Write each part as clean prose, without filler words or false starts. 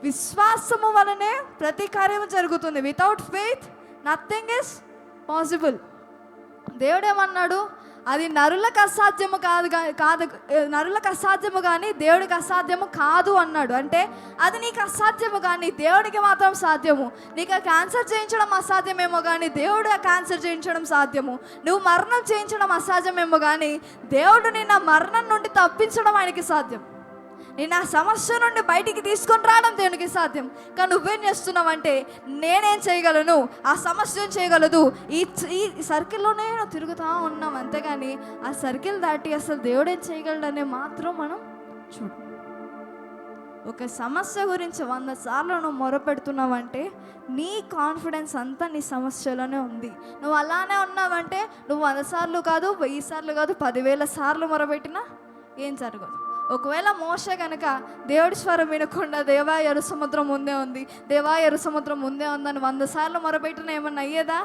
విశ్వాసము వలనే ప్రతి కార్యము జరుగుతుంది. Without faith nothing is possible. దేవుడు ఏమన్నాడు? అది నరులకు అసాధ్యము కాదు నరులకు అసాధ్యము కానీ దేవుడికి అసాధ్యము కాదు అన్నాడు. అంటే అది నీకు అసాధ్యము కానీ దేవుడికి మాత్రం సాధ్యము. నీకు క్యాన్సర్ చేయించడం అసాధ్యమేమో కానీ దేవుడు ఆ క్యాన్సర్ చేయించడం సాధ్యము. నువ్వు మరణం చేయించడం అసాధ్యమేమో కానీ దేవుడు నిన్న మరణం నుండి తప్పించడం ఆయనకి సాధ్యం. నేను ఆ సమస్య నుండి బయటికి తీసుకొని రావడం దేవునికి సాధ్యం. కానీ నువ్వేం చేస్తున్నావంటే, నేనేం చేయగలను, ఆ సమస్య ఏం చేయగలదు, ఈ సర్కిల్లోనే తిరుగుతూ ఉన్నాం. అంతేగాని ఆ సర్కిల్ దాటి అసలు దేవుడేం చేయగలడనే మాత్రం మనం చూడు. ఒక సమస్య గురించి 100 సార్లు నువ్వు మొరపెడుతున్నావంటే నీ కాన్ఫిడెన్స్ అంతా నీ సమస్యలోనే ఉంది. నువ్వు అలానే ఉన్నావంటే నువ్వు 100 సార్లు కాదు, 1000 సార్లు కాదు, 10,000 సార్లు మొరపెట్టినా ఏం జరగదు. ఒకవేళ మోషే కనుక దేవుడి స్వరం వినకుండా దేవా ఎర్ర సముద్రం ముందే ఉంది, దేవా ఎర్ర సముద్రం ముందే ఉందని 100 సార్లు మొరపెట్టినా ఏమన్నా అయ్యేదా?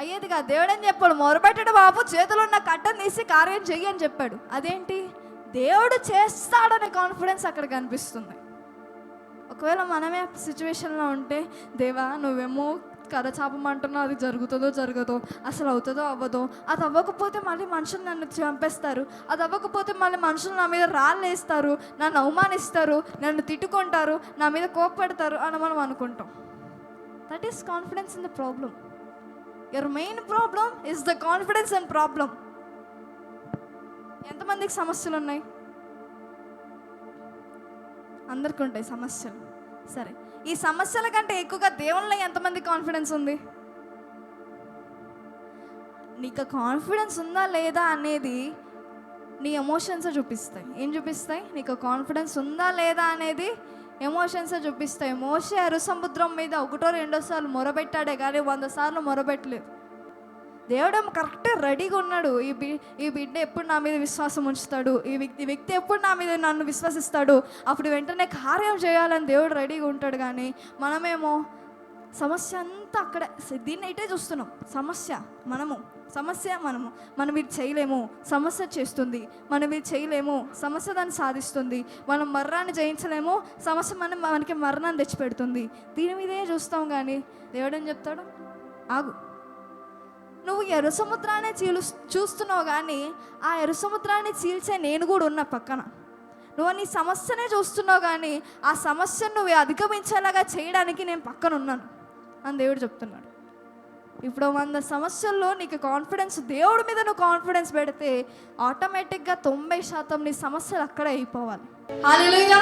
అయ్యేది కాదు. దేవుడని చెప్పాడు, మొరపెట్టడు బాబు, చేతులు ఉన్న కట్టను తీసి కార్యం చెయ్యి అని చెప్పాడు. అదేంటి? దేవుడు చేస్తాడనే కాన్ఫిడెన్స్ అక్కడ కనిపిస్తుంది. ఒకవేళ మనమే సిచ్యువేషన్లో ఉంటే, దేవా నువ్వేమో కథ చాపమంటున్నావు, అది జరుగుతుందో అసలు అవుతుందో అవ్వదో, అది అవ్వకపోతే మళ్ళీ మనుషులు నన్ను చంపేస్తారు, అది అవ్వకపోతే మళ్ళీ మనుషులు నా మీద రాళ్ళు వేస్తారు, నన్ను అవమానిస్తారు, నన్ను తిట్టుకుంటారు, నా మీద కోప్పడతారు అని మనం అనుకుంటాం. That is confidence in the problem. Your main problem is the confidence and problem. ఎంతమందికి సమస్యలు ఉన్నాయి? అందరికీ ఉంటాయి సమస్యలు. సరే, ఈ సమస్యల కంటే ఎక్కువగా దేవునిలో ఎంతమంది కాన్ఫిడెన్స్ ఉంది? నీకు కాన్ఫిడెన్స్ ఉందా లేదా అనేది నీ ఎమోషన్స్ చూపిస్తాయి. ఏం చూపిస్తాయి? నీకు కాన్ఫిడెన్స్ ఉందా లేదా అనేది ఎమోషన్స్ చూపిస్తాయి. మోషే ఎర్ర సముద్రం మీద 1-2 సార్లు మొరబెట్టాడే కానీ 100 సార్లు మొరబెట్టలేదు. దేవుడు కరెక్ట్గా రెడీగా ఉన్నాడు. ఈ బిడ్డ ఎప్పుడు నా మీద విశ్వాసం ఉంచుతాడు, ఈ వ్యక్తి ఎప్పుడు నా మీద నన్ను విశ్వసిస్తాడు, అప్పుడు వెంటనే కార్యం చేయాలని దేవుడు రెడీగా ఉంటాడు. కానీ మనమేమో సమస్య అంతా అక్కడ, దీన్ని ఇటే చూస్తున్నాం. సమస్య మనం ఇది చేయలేము, సమస్య చేస్తుంది, మనం ఇది చేయలేము, సమస్య దాన్ని సాధిస్తుంది, మనం మరణాన్ని జయించలేము, సమస్య మనకి మరణాన్ని తెచ్చిపెడుతుంది. దీని మీదే చూస్తాం. కానీ దేవుడు ఏం చెప్తాడు? ఆగు, నువ్వు ఎర్ర సముద్రాన్ని చూస్తున్నావు కానీ ఆ ఎర్ర సముద్రాన్ని చీల్చే నేను కూడా ఉన్నా పక్కన. నువ్వు నీ సమస్యనే చూస్తున్నావు కానీ ఆ సమస్యను నువ్వు అధిగమించేలాగా చేయడానికి నేను పక్కన ఉన్నాను అని దేవుడు చెప్తున్నాడు. ఇప్పుడు 100 సమస్యల్లో నీకు కాన్ఫిడెన్స్, దేవుడి మీద నువ్వు కాన్ఫిడెన్స్ పెడితే ఆటోమేటిక్గా 90% నీ సమస్యలు అక్కడే అయిపోవాలి. హల్లెలూయా.